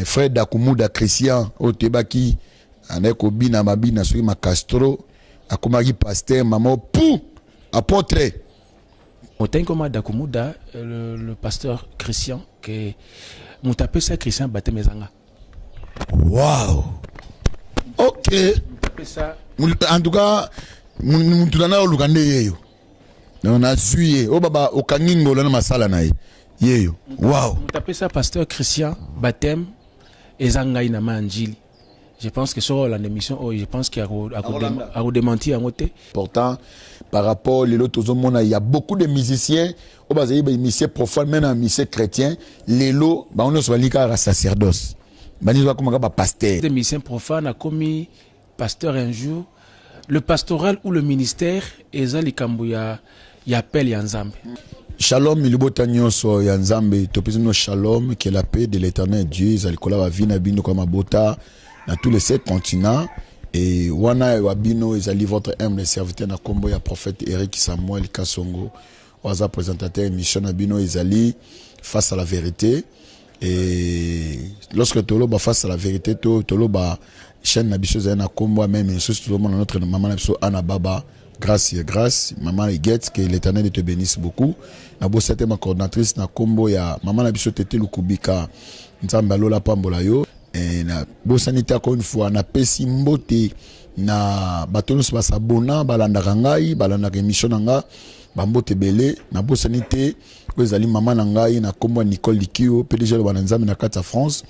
Fred Akumuda Christian Otebaki aneko bina mabina soki Castro akomaki pasteur maman pou apôtre Otenkoma Dakumuda le pasteur Christian que mutape ça Christian batemezanga. Wow. OK. En tout cas mutulana olukande yeyo. On a suivi o baba okangingo na masala na yeyo. Wow. Mutape ça pasteur Christian baptême ezanga ina manjili. Je pense que sur l'émission, je pense qu'il y a démenti à côté. Pourtant, par rapport à l'autre monde, il y a beaucoup de musiciens, des musiciens profanes, même des musiciens chrétiens. Les lots, on ne soit pas sacerdoce. On ne soit pas pasteur. Des musiciens profanes a commis pasteur un jour. Le pastoral ou le ministère, il y a appel Yanzambe. Shalom, il y so Yanzambe. Topizino shalom, que la paix de l'éternel Dieu, Zalikola va venir bino comme bota. Dans tous les 7 continents. Et wana wabino ezali votre humble serviteur na kombo ya prophète Eric Samuel Kasongo. Waza présentateur émission na bino ezali face à la vérité. Et lorsque toloba face à la vérité, toloba chaîne na biso na kombo même une chose tout le monde notre maman na biso Anna Baba. Grâce et grâce, maman Guette, que l'Éternel te bénisse beaucoup. Na bo c'était ma coordinatrice na kombo ya maman na biso Tete Lukubika. Nzamba lola pambola yo. Na bo sanité encore une fois na pesi mbote na batonos basabona balandaka ngai balandaka émission nga bambote belé na bo sanité ezali mama na ngai na kombo Nicole Likio PDG de Banzambe na kata France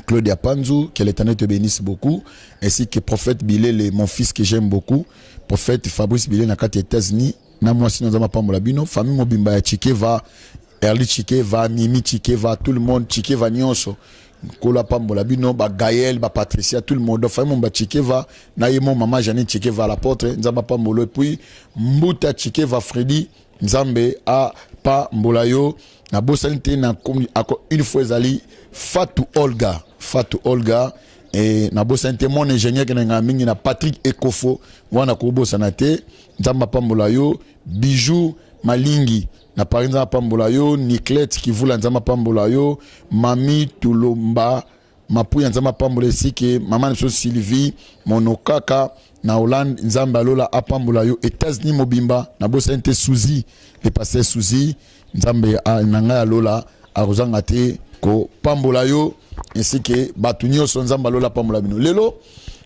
Claude Apanzu que l'Éternel te bénisse beaucoup ainsi que prophète Bilele mon fils que j'aime beaucoup prophète Fabrice Bilele na kata États-Unis na moi sinon za mapambola bino famille mobimba ya Chikeva Erli Chikeva Mimi Chikeva tout le monde Chikeva nyonso Kola Pambola Bino, Gaël, Patricia, tout le monde. Enfin, mon Chikeva, Naïmon, maman Janine Chikeva, l'apôtre, Nzamba Pambolo, et puis Mbuta Chikeva, Freddy, Nzambe, A, Pa, Mbolayo, na Bosanité, na une fois Zali, Fatou Olga, et na Bosanité, mon ingénieur, qui na Patrick Ekofo, Wana Kobo Sanate, Nzamba Pambolayo, Bijou, Malingi. Na par exemple Pambolayo, Niclette qui voulait Nzama Pambolayo, Mami Tulomba, Mapuya Nzama Pambolayo, que maman de Sylvie, Monokaka, na Hollande Nzamba Lola a Pambolayo, États-Unis Mobimba, na Bosente Souzi, le pasteur Souzi, Nzambe a Nanga Lola, a Rosangate, ko Pambolayo, ainsi que Batunio son Nzamba Lola Pambolabino. Lelo,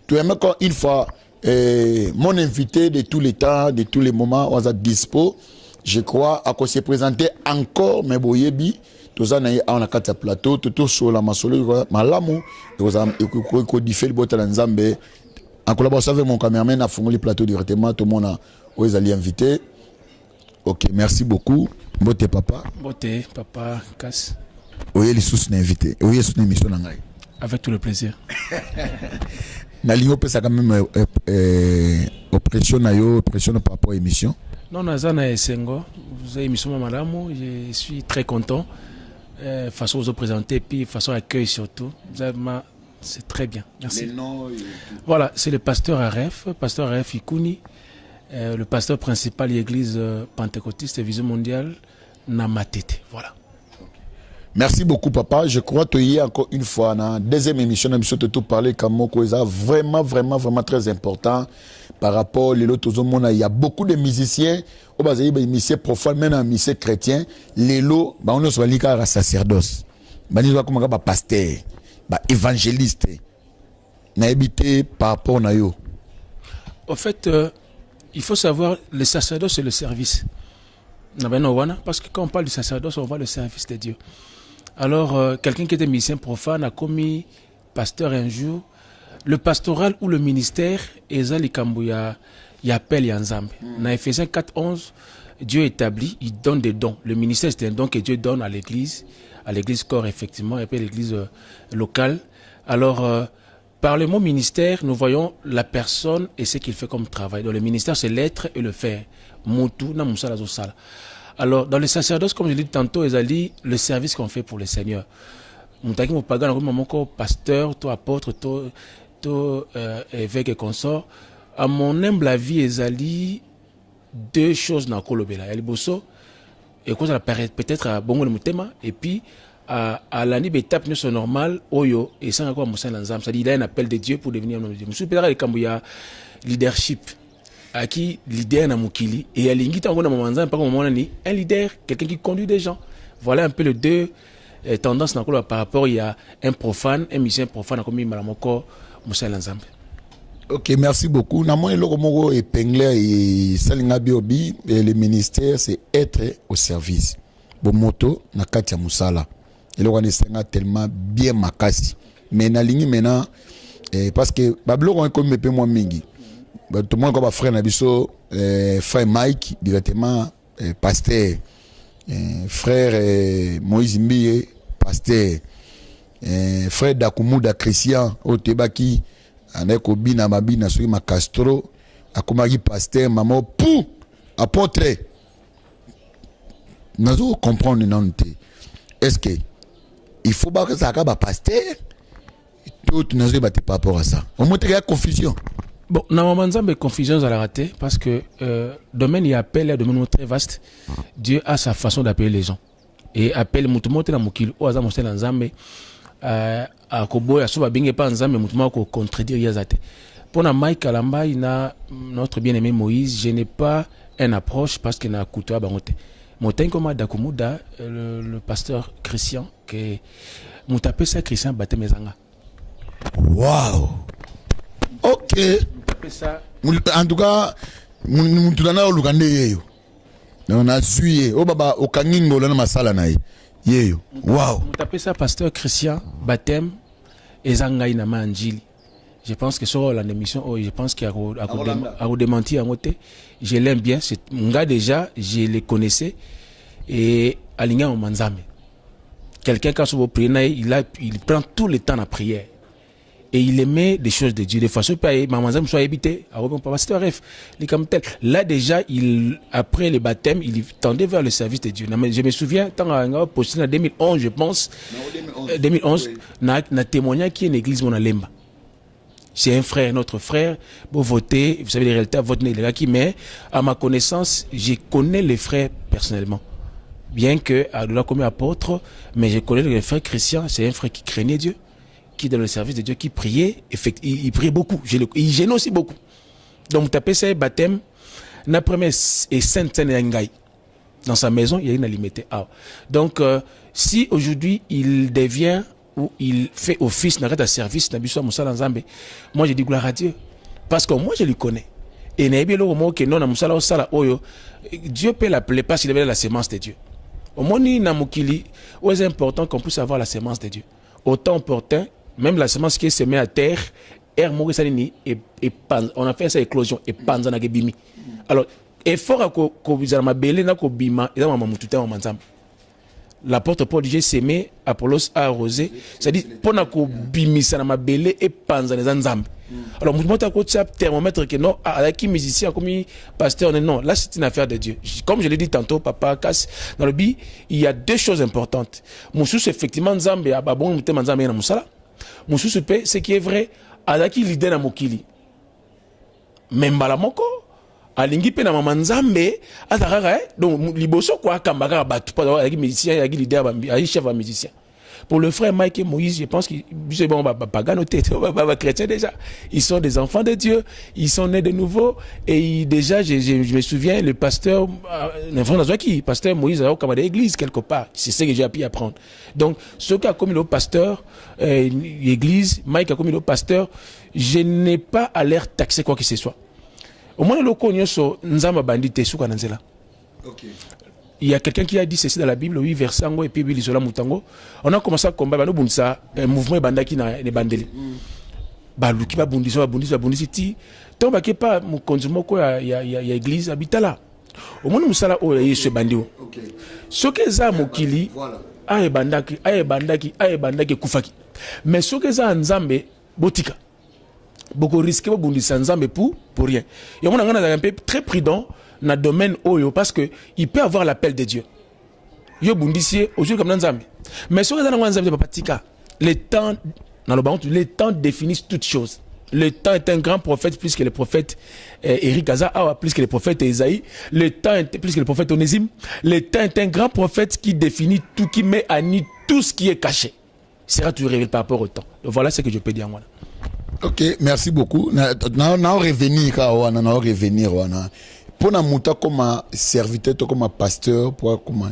tu aimes encore une fois, mon invité de tous les temps, de tous les moments, on a dispo. Je crois à quoi se présenter encore mais boyebi tous en a kata plateau tout sur la masolo malamu et codifier le botal nzambe en collaboration avec mon caméraman a fongoli plateau directement tout le monde aux alliés invités. OK, merci beaucoup. Bote papa casse oye les sous invité oye sous émission ngai avec tout le plaisir. Na lingo pesa quand même oppression na yo oppression par rapport à émission. Non, Nazana et Sengo, vous avez émission Mamalamu, je suis très content. Façon vous présenter, puis façon accueil surtout. C'est très bien. Merci. Voilà, c'est le pasteur Aref Ikuni, le pasteur principal de l'église pentecôtiste et Vision mondiale, Namatete. Voilà. Merci beaucoup, papa. Je crois que tu y es encore une fois dans la deuxième émission, de tout parler comme Moko, vraiment très important par rapport aux autres monde. Il y a beaucoup de musiciens, des musiciens profanes, même des musiciens chrétiens. Les lots, on ne soit pas sacerdoce, on ne soit pas pasteur, évangéliste. On a habité par rapport à eux. En fait, il faut savoir, le sacerdoce, c'est le service. Parce que quand on parle du sacerdoce, on voit le service de Dieu. Alors, quelqu'un qui était musicien profane a commis pasteur un jour. Le pastoral ou le ministère, il appelle Yanzambe. Dans Ephésiens 4:11, Dieu établit, il donne des dons. Le ministère, c'est un don que Dieu donne à l'église corps, effectivement, et puis à l'église locale. Alors, par le mot ministère, nous voyons la personne et ce qu'il fait comme travail. Donc, le ministère, c'est l'être et le faire. Alors, dans le sacerdoce, comme je l'ai dit tantôt, le service qu'on fait pour le Seigneur. Pasteur, toi apôtre, toi évêque et consort. À mon humble avis, deux choses dans Kolobela. Il y a et peut-être à Bongo le Mutema, et puis à l'année étape nous sont normales oyo et sans quoi Moussa Lanzam ça dit il a un appel de Dieu pour devenir un homme de Dieu monsieur peut le Kambuya leadership à qui leader na mukili et à l'ingita on a moment pas comme un leader quelqu'un qui conduit des gens voilà un peu les deux tendances par rapport il y a un profane un musicien profane comme Malamoko Moussa Lanzam. Ok, merci beaucoup. Namon eloko moko épinglé et salinga biobi et le ministère c'est être au service. Bon moto na katia musala. Eloko on tellement bien makasi. Mais na lingi maintenant parce que bablo on comme peu moins mingi. Tout le monde comme frère Nabiso frère Mike directement pasteur. Frère Moïse Mbiye pasteur. Frère Dakumuda Christian au Tebaki avec Obina Mabina sur ma Castro akomaki pasteur maman pou apôtre nazo comprendre non te est-ce que il faut pas que ça acabe pasteur tout nazo battre par rapport à ça au moins il y a confusion bon normalement nzambe confusion à la rater parce que domaine il appelle domaine très vaste Dieu a sa façon d'appeler les gens et appelle mutumote na mukili o aza mosela nzambe à Koboya, soit bien pas ensemble, mais moi qu'on contredire Yazate. Pour na Mike Kalamba, il a notre bien-aimé Moïse. Je n'ai pas une approche parce qu'il a coûté à Bangote. Montagne comme Dakumuda, le pasteur Christian, que m'utapé ça Christian batté mes anga. Wow. Ok. En tout cas, m'utulana au Lugande yeyo. On a suivi. Oh baba, au Kangingo là na masala nae. Yeyo. Wow. M'utapé ça pasteur Christian baptême. Ezangai na manjili. Je pense que sur l'émission, je pense qu'il y a démenti à côté. Je l'aime bien. C'est mon gars déjà, je le connaissais et aligné en manzame. Quelqu'un quand vous priez, il prend tout le temps à prière et il aimait des choses de Dieu. Des fois, ce pays, ma manzame soit habité. Pasteur Ref, comme tel. Là déjà, après le baptême, il tendait vers le service de Dieu. Je me souviens, tant à posté en 2011, je pense. 2011, na témoignage qui est une église mon alemba. C'est un frère, notre frère. Pour voter, vous savez les réalités, vote les gars qui mais à ma connaissance, je connais les frères personnellement. Bien que à là comme apôtre, mais je connais le frère Christian, c'est un frère qui craignait Dieu, qui dans le service de Dieu, qui priait, il priait beaucoup, il gênait aussi beaucoup. Donc tapez ça baptême, la première et sainte Ngai. Dans sa maison, il y a une limité. Donc si aujourd'hui il devient ou il fait office dans un service dans Bissau Moussa Nzambe, moi je dis gloire à Dieu parce que moi je le connais. Et n'ayez le mot que non na Moussa Sala Oyo, Dieu peut l'appeler parce qu'il avait la sémence de Dieu. Au moins ni na mukili, c'est important qu'on puisse avoir la sémence de Dieu. Autant opportun, même la sémence qui est semée à terre, et on a fait sa éclosion et panza na gebimi. Alors effort à ko bizarre ma belé na ko bima et dans ma mututa en manzam. L'apôtre Paul dit s'aimer, Apollos a arrosé, c'est-à-dire pour na ko bimisa na ma belé et panza les nzambe. Alors moi ta ko tchap thermomètre que non avec qui musicien comme pasteur non, là c'est une affaire de Dieu. Comme je l'ai dit tantôt papa Cass dans le bi, il y a deux choses importantes. Moussous effectivement nzambe ababon mutema nzambe na musala. Moussous ce qui est vrai alaki l'idée na mokili. Même balamoko alingi pe na mama nzambe azakaka donc liboso kwa kambaka batu pas avec musicien avec leader avec chef de musicien. Pour le frère Mike et Moïse, je pense qu'ils sont bon pagano tête chrétiens déjà. Ils sont des enfants de Dieu, ils sont nés de nouveau et déjà je me souviens le pasteur pasteur Moïse a comme l'église quelque part. C'est ce que j'ai appris à apprendre. Donc ce qu'a commis le pasteur l'église, Mike a commis le pasteur, je n'ai pas à l'air taxer quoi que ce soit. Au moins le connaît so nzamba bandité sous kananzela. OK. Il y a quelqu'un qui a dit ceci dans la Bible, oui, verset et puis l'isola mutango. On a commencé à combattre un mouvement bandaki na ne bandeli. Baluki ba bundisa ti. Tant ba ke pas mu konzumo ko ya église habitala. Au moins musala o ya ce bandio. OK. Ce que za mokili aye bandaki kufaki. Mais ce que za nzambe botika. Beaucoup risqué bundisa nzambe pour rien. Et on a un peu très prudent dans le domaine oyo parce que il peut avoir l'appel de Dieu. Yo bundisier aujourd'hui comme nzambe. Mais ce que dans nzambe papatika, le temps dans le bantu, les temps définissent toutes choses. Le temps est un grand prophète plus que le prophète Eric Gaza, plus que le prophète Esaïe. Le temps est plus que le prophète Onésime. Le temps est un grand prophète qui définit tout, qui met à nu tout ce qui est caché sera toujours révélé par rapport au temps. Donc voilà ce que je peux dire moi. Ok, merci beaucoup. Na revenir pour na muta comme serviteur, comme pasteur, pour comment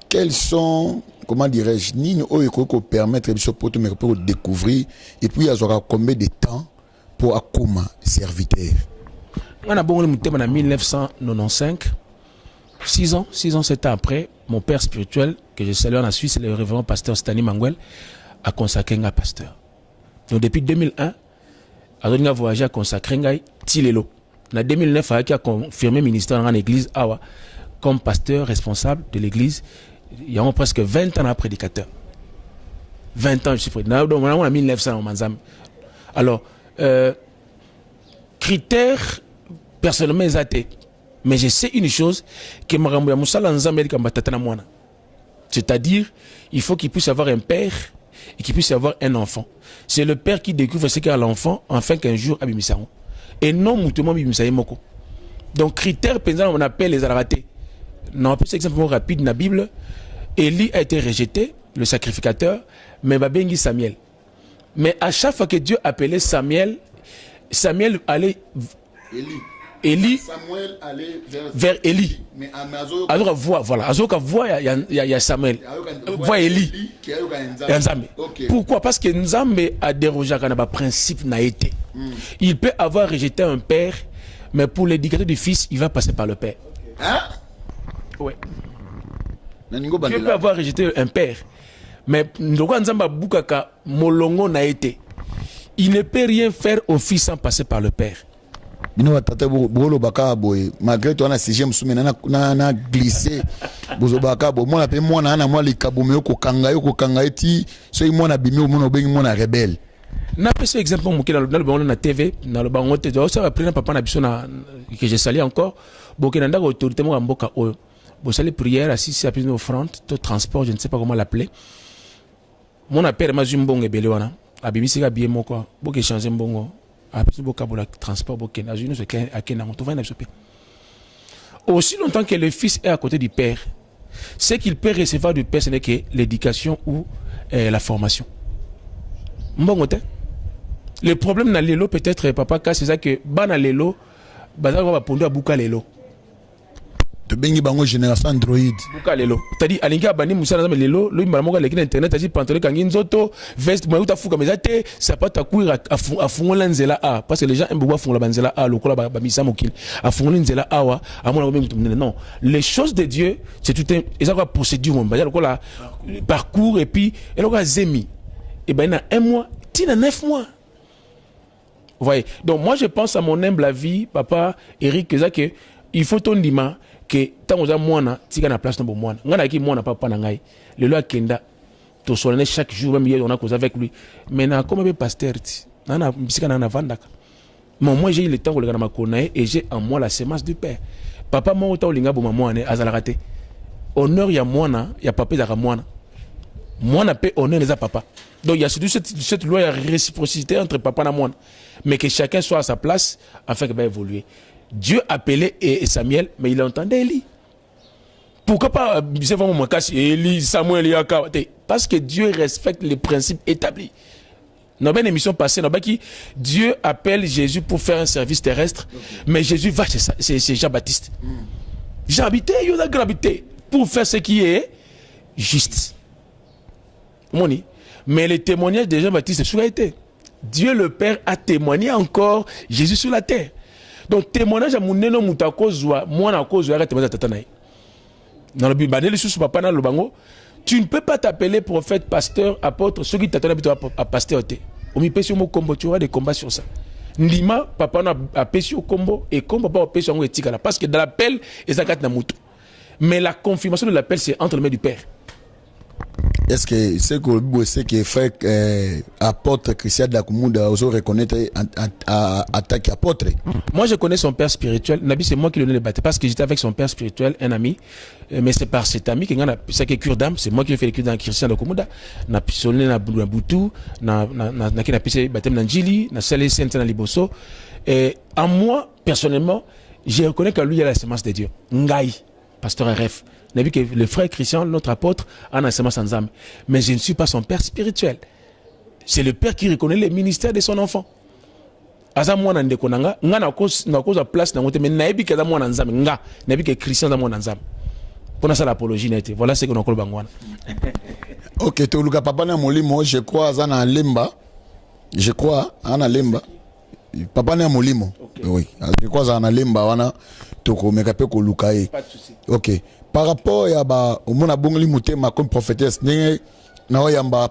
quels sont, comment dirais-je, ni oyo ko permettre pour découvrir et puis il y a combien de temps pour akoma serviteur. On a bon muté en 1995. 6 ans, 7 ans après, mon père spirituel, que je salue en Suisse, le révérend pasteur Stanley Manguel, a consacré un pasteur. Donc depuis 2001, il a voyagé à consacrer un Tilelo. En 2009, il a confirmé le ministère dans l'église Awa comme pasteur responsable de l'église. Il y a presque 20 ans à prédicateur. 20 ans, je suis prédicateur. Donc, on a 1900 en Manzam. Alors, critères personnellement exatés. Mais je sais une chose, que c'est-à-dire, il faut qu'il puisse avoir un père et qu'il puisse avoir un enfant. C'est le père qui découvre ce qu'est l'enfant, afin qu'un jour, Abimisaron. Et non, moutement, Abimisaïmoko. Donc, critères, on appelle les arabatés. Non, plus exemplement rapide dans la Bible, Élie a été rejeté, le sacrificateur, mais Babengi Samuel. Mais à chaque fois que Dieu appelait Samuel, Samuel allait. Élie, Samuel allait vers Élie. Alors, voilà. Il y a Samuel. Voit Élie. Okay. Pourquoi? Parce que Nzambe a dérogé à un principe naïté. Il peut avoir rejeté un père, mais pour l'éducateur du fils, il va passer par le père. Hein? Oui. Dieu peut avoir rejeté un père, mais Nzambe Boukaka Molongo naïté. Il ne peut rien faire au fils sans passer par le père. Malgré toi, on a sixième na glissé. Moi, moi, les kabomeo ko kanga eti, so moi na bimi mo bengi mo na rebelle. Na pese exemple mo dans le na TV, na le bango te ça va prendre papa na biso na que je salue encore. Bokena ndako autorité mo mboka oyo. Bo sali prière assis à plus offrande, tout transport, je ne sais pas comment l'appeler. Mon appel ma zumbongo ebele wana. Abimisi ka bien moko. Bo ke changer mbongo. Transport aussi longtemps que le fils est à côté du père, ce qu'il peut recevoir du père, ce n'est que l'éducation ou la formation. Le problème dans l'élo peut-être papa c'est ça que bana l'élo baza va pondre à buka l'élo. Bengi bango génération Android. Buka lelo. Tadi alinga bani musana zama lelo, lo imba moka lekina internet aji pantalon kangi nzoto, veste mo uta fuka mezate, sapata kuira afungola nzela a parce que les gens aiment beaucoup afungola banzela a lokola ba misa mokil. Afungola nzela a wa amona ko bengi non. Les choses de Dieu, c'est tout un ils ont une procédure mon bazia lokola parcours et puis et lokola zemi. Et ben na 1 mois, tina 9 mois. Vous voyez. Donc moi je pense à mon humble avis, papa Eric que il faut ton dima que tant que moi tika na place no moi ngana ki moi papa na ngai le loi kenda to solene chaque jour même hier on a causé avec lui mais na comme be pasteur ti na bisika na vandaka moi j'ai eu le temps de le ma connaître et j'ai en moi la semence du père papa moi autant linga bo moi ne azala raté honneur ya moi na ya papa za moi na paix honneur les papa donc il y a surtout cette loi de réciprocité entre papa et moi mais que chacun soit à sa place afin que va évoluer. Dieu appelait Samuel, mais il entendait Élie. Pourquoi pas Élie, Samuel, parce que Dieu respecte les principes établis. Dans une émission passée, Dieu appelle Jésus pour faire un service terrestre, mais Jésus va chez Jean-Baptiste. Jean-Baptiste, il a gravité pour faire ce qui est juste. Mais les témoignages de Jean-Baptiste sur la terre. Dieu le Père a témoigné encore Jésus sur la terre. Donc témoignage à mon neno mutakozwa moi na kozwa arrête ma tata naï. Dans le Bible les sous papa na le bango, tu ne peux pas t'appeler prophète, pasteur, apôtre, ceux qui t'attendent à pasteur té. On m'y pèse mon combo, tu auras des combats sur ça. Ndima papa na a pèse au combo et comme papa pèse en éthique là parce que dans l'appel et ça na mutu. Mais la confirmation de l'appel c'est entre les mains du Père. Est-ce que c'est que frère apôtre Christian Dakumouda aussi reconnaître attaque apôtre? Moi je connais son père spirituel. Nabi c'est moi qui lui ai donné le baptême parce que j'étais avec son père spirituel, un ami. Mais c'est par cet ami que c'est que cure d'âme, c'est moi qui ai fait le cure d'âme Christian Dakumouda. Na pisonné na Boutou, na qui n'a pissé baptême d'Anjili, na salé sainte na Liboso. Et en moi personnellement, je reconnais que lui il a la semence de Dieu. Ngai, pasteur RF. n'a vu que le frère Christian, notre apôtre, en enseignement sans âme. Mais je ne suis pas son père spirituel. C'est le père qui reconnaît le ministère de son enfant. Aza mwana ndeko nanga, nga na cause place na ngote, mais naebi que aza mwana nzambe, nga, naebi que Christian aza mwana nzambe. Pour ça l'apologie nette. Voilà ce que nous avons bangwana. Ok, tu luka papa na molimo, je crois aza na lemba. Je crois ana lemba. Papa na molimo. Okay. Oui, je crois aza na lemba wana toko mekape ko lukae. Pas de souci. Ok. Par rapport ya ba omona bongli mutema comme prophétesse, ne na yamba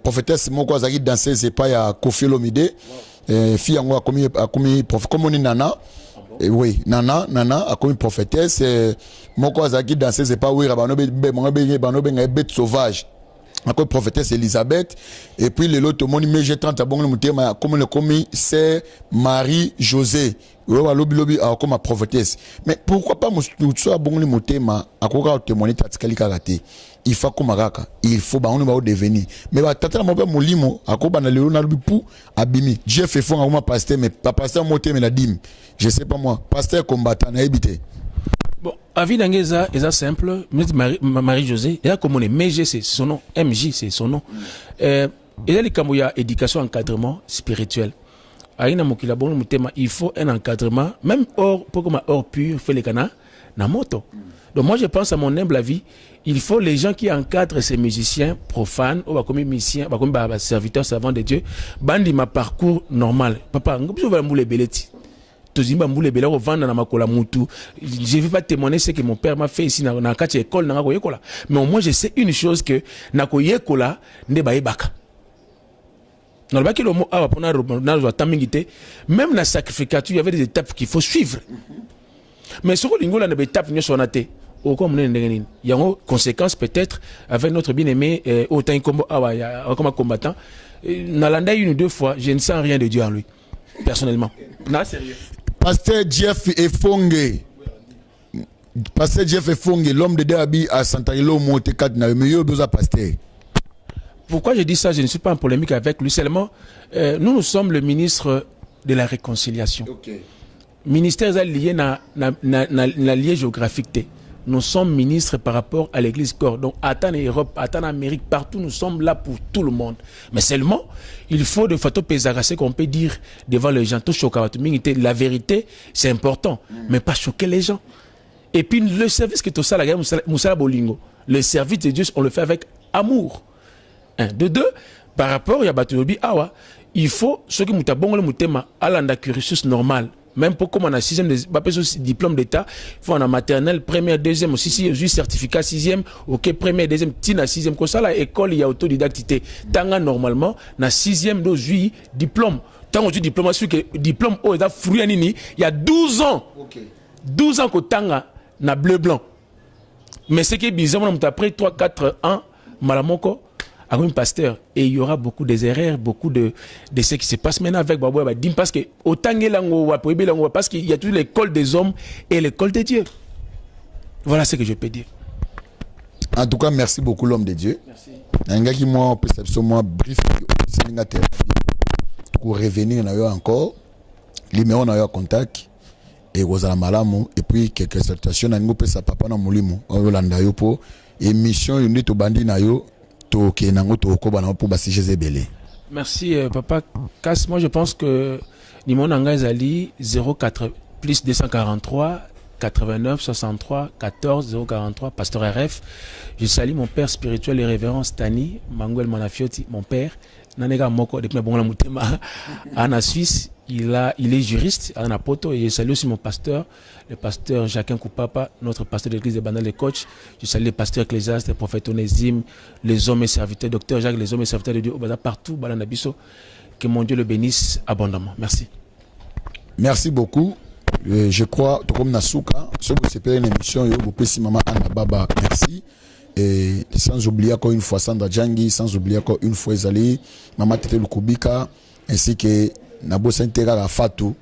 prophétesse moko azaki danser c'est pas ya Koffi Olomide. Fille yango a commis comme on est Nana. Oui, Nana a commis prophétesse. Moko azaki danser c'est pas oui rabano be bête sauvage. A commis prophétesse Elisabeth. Et puis le lot monde mais j'ai 30 bon le mutema comme le commis c'est Marie-Josée. Lobi a comme prophétesse. Mais pourquoi pas muso bon le mutema akoka témoigner tatikali karate. Il faut comme raka, il faut ba on va devenir. Mais ba tata mo ba molimo akoba na lelo na lubi pou abimi. Dieu fait fond à pasteur mais pas pasteur moté mais la dîme. Je sais pas moi, pasteur combattant na habité. Bon, avis d'Angeza, c'est simple. Marie-Josée, elle a comme on est MG, c'est son nom. MJ, c'est son nom. Elle a les Kamouya, éducation, encadrement spirituel. Aïna Mokila, bon, il faut un encadrement, même hors, pour comme hors pur, fait les canards, na moto. Donc moi, je pense à mon humble avis, il faut les gens qui encadrent ces musiciens profanes, ou comme musiciens, comme serviteurs savants de Dieu, bandi ma parcours normal. Papa, je vais mouler beleti. Je ne vais pas témoigner ce que mon père m'a fait ici dans la école. Mais au moins, je sais une chose que Nakoyekola ne ba ebaka. Même la sacrificature, il y avait des étapes qu'il faut suivre. Mais ce que l'Ingola n'a pas étape, il y a une conséquence peut-être avec notre bien-aimé autant comme combattant. Nalanda une ou deux fois, je ne sens rien de Dieu en lui, personnellement. Non, sérieux. Pasteur Jeff Efonge. Pasteur Jeff Efonge, l'homme de Derby à Santarilo monté 4 na meilleur besoin pasteur. Pourquoi je dis ça? Je ne suis pas en polémique avec lui. Seulement, nous sommes le ministre de la réconciliation. Okay. Ministère est lié na lié géographique. Nous sommes ministres par rapport à l'église corps. Donc, attends en Europe, attends en Amérique, partout, nous sommes là pour tout le monde. Mais seulement, il faut de fato pesarasser qu'on peut dire devant les gens. La vérité, c'est important, mais pas choquer les gens. Et puis, le service que tout ça, Moussala Bolingo, le service de Dieu, on le fait avec amour. Un, de deux, par rapport à Batulobi Awa, il faut, ce qui moutabon le moutema, à l'anda cursus normal. Même pour comme on a sixième diplôme d'état, il faut en maternelle, première, deuxième, aussi si certificat sixième, ok, première, deuxième, tina sixième, comme ça, la école, il y a autodidactité. Tanga, normalement, na sixième, do, diplôme. Tant que tu diplôme, diplôme, oh, il y a 12 ans. Okay. 12 ans que tanga, na bleu-blanc. Mais ce qui est bizarre, après 3-4 ans, malamoko, avec un pasteur, et il y aura beaucoup d'erreurs, beaucoup de ce qui se passe maintenant avec Babou Abadim, parce que autant parce qu'il y a toute l'école des hommes et l'école de Dieu. Voilà ce que je peux dire. En tout cas, merci beaucoup l'homme de Dieu. Merci. Un gars qui m'a perception moi brief pour revenir encore. Numéro on a eu contact et Rosala Malamu et puis quelques salutations à nous pesa papa na mulimo Yolanda yo po émission unité to bandi na yo. Merci papa Cass. Moi je pense que Nimon Angazali 04 plus 243 89 63 14 043 Pasteur RF. Je salue mon père spirituel et révérend Stani Manguel Manafioti, mon père. Nanega Moko depuis bon la mutema en Suisse. Il est juriste à Napoto et je salue aussi mon pasteur, le pasteur Jacquin Koupapa, notre pasteur de l'église de Bandal, les coachs. Je salue les pasteurs ecclésiastes, les prophètes Onésime, les hommes et serviteurs, docteur Jacques, les hommes et serviteurs de Dieu, partout, Balanabiso. Que mon Dieu le bénisse abondamment. Merci. Merci beaucoup. Je crois, tout comme Nasuka, ce que c'est une émission, Maman Anna Baba, merci. Et sans oublier encore une fois Sandra Djangi, sans oublier encore une fois Ezali, Maman Tete Lukubika, ainsi que Nabo Sentera Fatou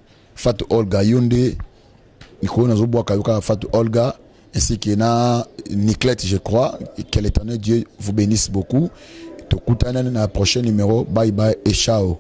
Olga Yonde, Nico Nazoboa Kayuka Fatou Olga, ainsi que na Niclette, je crois, et que l'Éternel Dieu vous bénisse beaucoup. Te dans le prochain numéro. Bye bye et ciao.